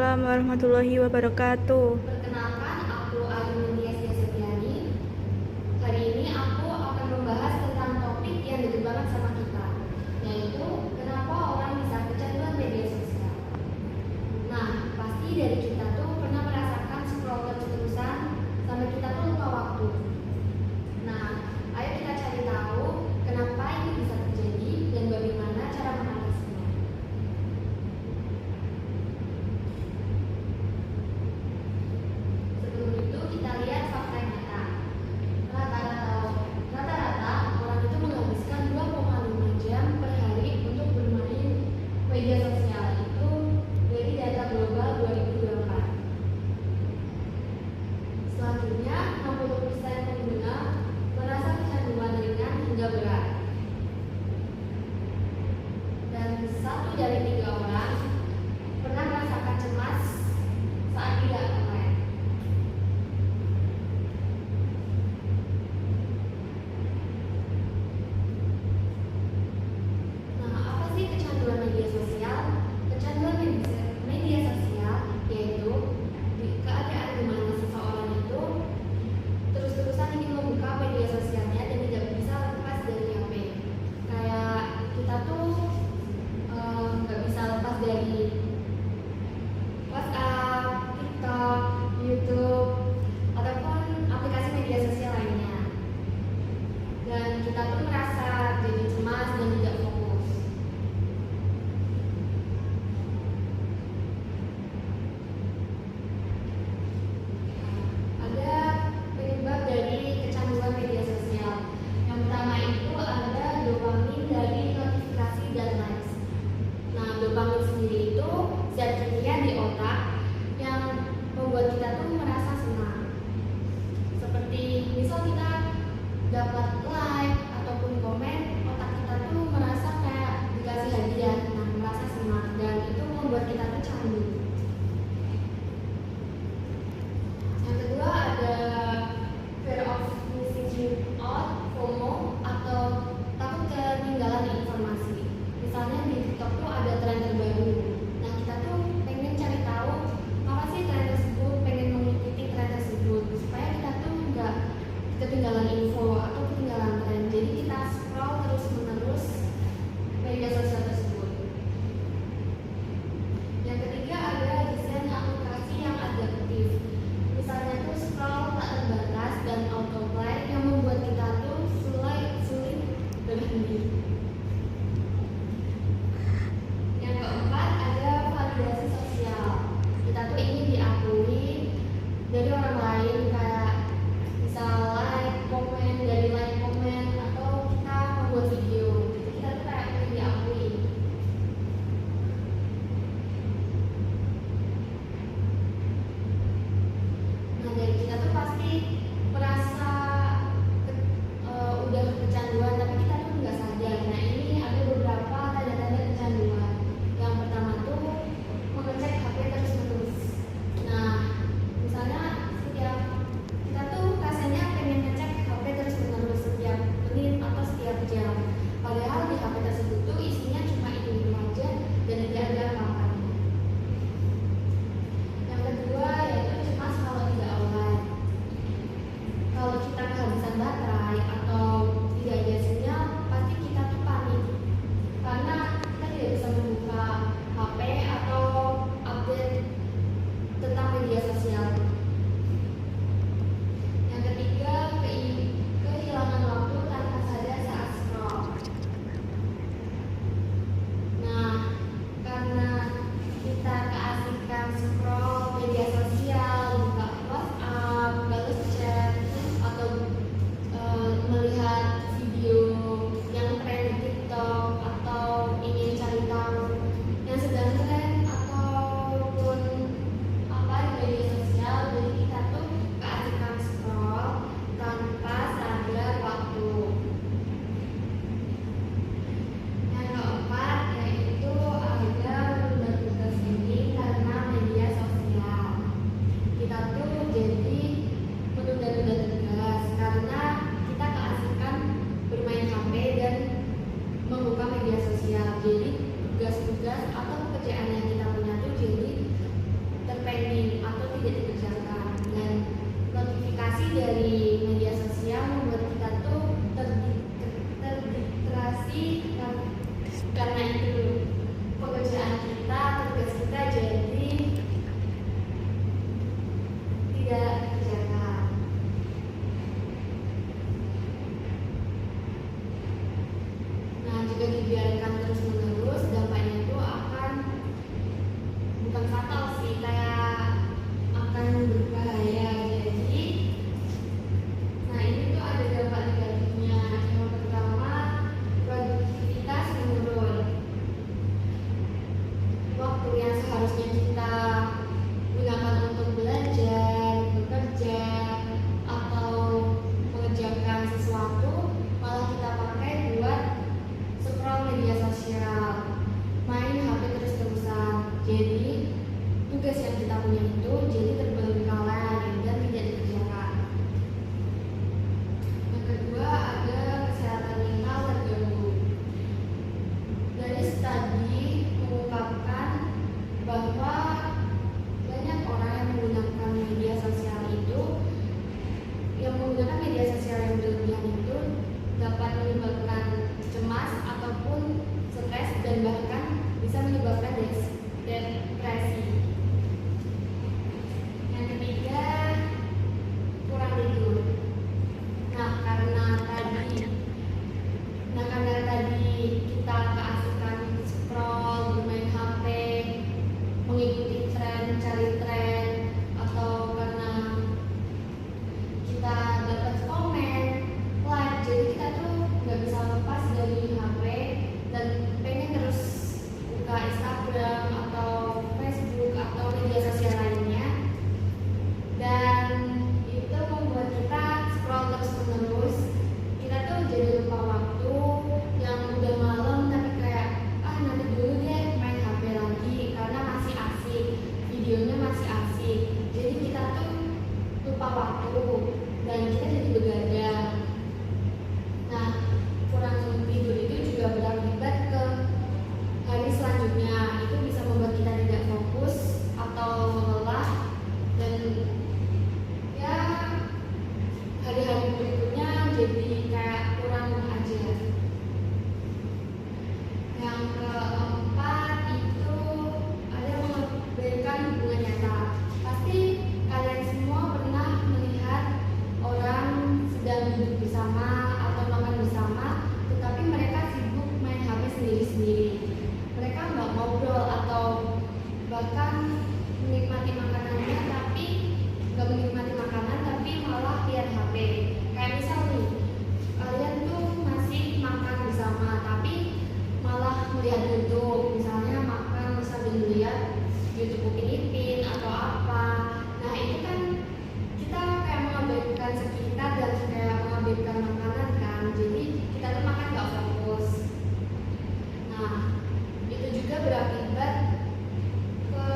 Waalaikumsalam warahmatullahi wabarakatuh. Perkenalkan, aku Ayu Nintias Septiani. Hari ini aku akan membahas tentang topik yang dekat banget sama kita, yaitu kenapa orang bisa kecanduan media sosial. Nah, pasti dari kita tuh pernah merasakan scroll terus-terusan sampai kita tuh lupa waktu. Nah, ayo kita cari tahu kenapa ini bisa terjadi dan bagaimana cara mengatasinya. Sebelum itu kita lihat fakta nyata. Rata-rata orang itu menghabiskan 2,5 jam per hari untuk bermain media sosial, itu dari data global 2024. Selanjutnya, 60% pengguna merasa kecanduan ringan hingga berat. Dan 1 dari 3 orang pernah merasakan cemas saat tidak online. Nah, apa sih kecanduan media sosial? Kecanduan media sosial yaitu keadaan di mana seseorang itu terus-terusan ingin membuka media sosialnya dan tidak bisa lepas dari HP. Kayak kita tuh nggak bisa lepas dari WhatsApp, TikTok, YouTube, ataupun aplikasi media sosial lainnya. Dan kita tuh merasa jadi cemas dan tidak fokus. Ada penyebab dari kecanduan media sosial. Yang pertama itu ada dopamin dari notifikasi dan likes. Nah, dopamin sendiri itu zat kimia di otak yang membuat kita tuh merasa senang. Seperti misal kita dapat like ataupun komen, otak kita tuh merasa kayak dikasih hadiah, nah merasa senang, dan itu membuat kita tuh candu. Yang kedua ada fear of missing out, FOMO, atau takut ketinggalan informasi. Misalnya di TikTok tuh ada tren terbaru. Nah, kita tuh pengen cari tahu apa sih tren tersebut, pengen mengikuti tren tersebut supaya kita tuh nggak ketinggalan info atau ketinggalan tren. Jadi kita scroll terus-menerus media sosial tersebut. Yang ketiga ada desain aplikasi yang adaptif. Misalnya tuh scroll tak terbatas dan autoplay yang membuat kita tuh sulit berhenti. Yang keempat ada validasi sosial. Kita tuh ingin diakui dari orang lain, kayak misal like komen atau kita membuat video. Jadi kita tuh kayak ingin diakui. Nah, dari kita tuh pasti merasa udah kecanduan, tapi kita tuh nggak sadar. Nah, ini ada beberapa tanda-tanda kecanduan. Yang pertama tuh mengecek HP terus-menerus. Nah, misalnya setiap kita tuh rasanya pengen ngecek HP terus-menerus setiap menit atau setiap jam. Padahal di HP tersebut tuh isinya cuma itu aja dan tidak ada apa-apanya. Yang kedua yaitu cemas kalau tidak online. Kalau kita kehabisan baterai atau tidak ada sinyal, pasti kita tuh panik karena kita tidak bisa membuka HP atau update tentang media sosial. Yang ketiga, kehilangan waktu tanpa sadar saat scroll. Nah, karena kita keasikan scroll media sosial, buka WhatsApp, balas chat, atau melihat video yang tren di TikTok, atau ingin cari tahu yang sedang tren ataupun apa di media sosial, yang kita punya itu jadi terbengkalai dan tidak dikerjakan. Yang kedua ada kesehatan mental terganggu. Dari studi mengungkapkan bahwa banyak orang yang menggunakan media sosial yang berlebihan itu dapat menyebabkan cemas ataupun stres dan bahkan bisa menyebabkan depresi. Yang ketiga, kurang tidur. Karena tadi kita keasikan scroll, bermain HP, mengikuti tren, cari tren, atau karena kita dapat komen, like, jadi kita tuh nggak bisa lepas dari HP dan pengen terus buka Instagram atau Facebook atau media sosial lainnya, dan itu membuat kita scroll terus menerus. Kita tuh jadi lupa waktu, yang udah malam tapi kayak nanti dulu deh main HP lagi karena masih asik, videonya masih asik, jadi kita tuh lupa waktu dan kita jadi begadang. Nah, kurang tidur itu juga berakibat ke hari selanjutnya. Itu bisa membuat kita tidak fokus atau lelah, dan ya hari-hari berikutnya jadi kayak kurang aja. Yang keempat itu ada memberikan hubungan nyata. Pasti kalian semua pernah melihat orang sedang duduk bersama atau makan bersama, tetapi mereka sibuk main HP sendiri-sendiri. Mereka nggak ngobrol atau bahkan menikmati makanannya, tapi nggak menikmati makanan, tapi malah lihat HP. Kayak misal nih, kalian tuh masih makan bersama, tapi malah melihat YouTube, misalnya makan sambil melihat YouTube Upin Ipin atau apa. Nah, itu kan kita kayak mengabaikan sekitar dan kayak mengabaikan makanan kan, jadi kita tuh makan gak fokus. Nah, itu juga berakibat ke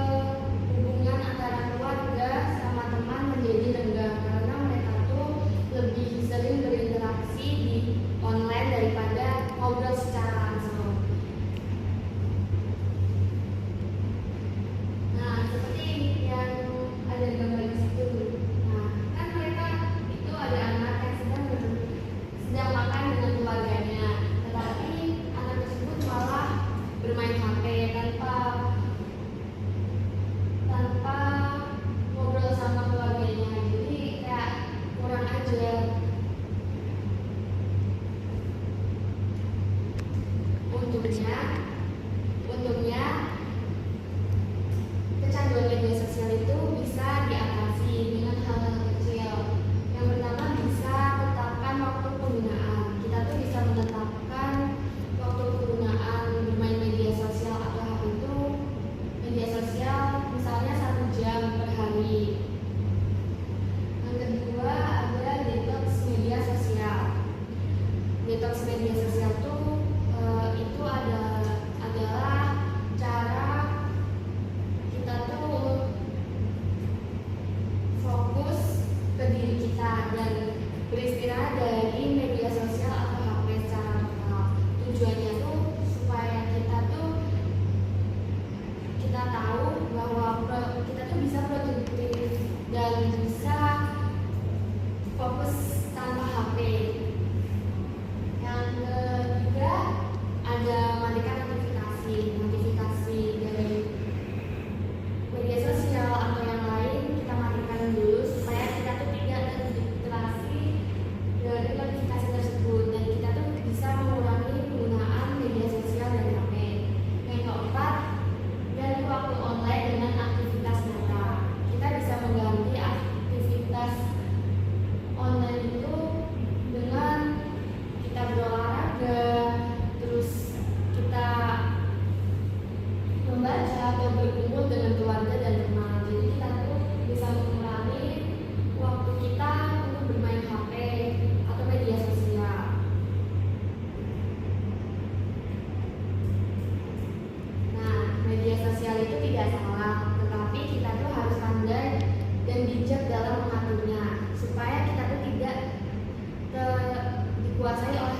hubungan antara keluarga sama teman menjadi renggang karena mereka tuh lebih sering berinteraksi di online daripada ngobrol secara langsung. Nah, seperti yang ada gambar di situ. Nah, kan mereka itu ada anak yang sedang makan dengan keluarganya, tetapi anak tersebut malah bermain HP tanpa ngobrol sama keluarganya. Jadi kayak kurang aja. Untungnya kecanduan media sosial itu bisa diatasi dengan hal-hal kecil. Yang pertama, bisa tetapkan waktu penggunaan. Kita tuh bisa menetapkan waktu penggunaan bermain media sosial atau HP itu media sosial misalnya 1 jam per hari. Yang kedua ada detox media sosial. Detox media sosial itu adalah cara kita tuh fokus ke diri kita dan beristirahat dari media sosial atau HP secara total. Tujuannya tuh supaya kita tahu bahwa kita tuh bisa produktif dan bisa fokus tanpa HP. Yang ketiga ada matikan notifikasi dari media sosial atau yang lain. Kita matikan dulu supaya kita tuh tidak terdistraksi dari notifikasi bijak dalam mengaturnya supaya kita tuh tidak dikuasai oleh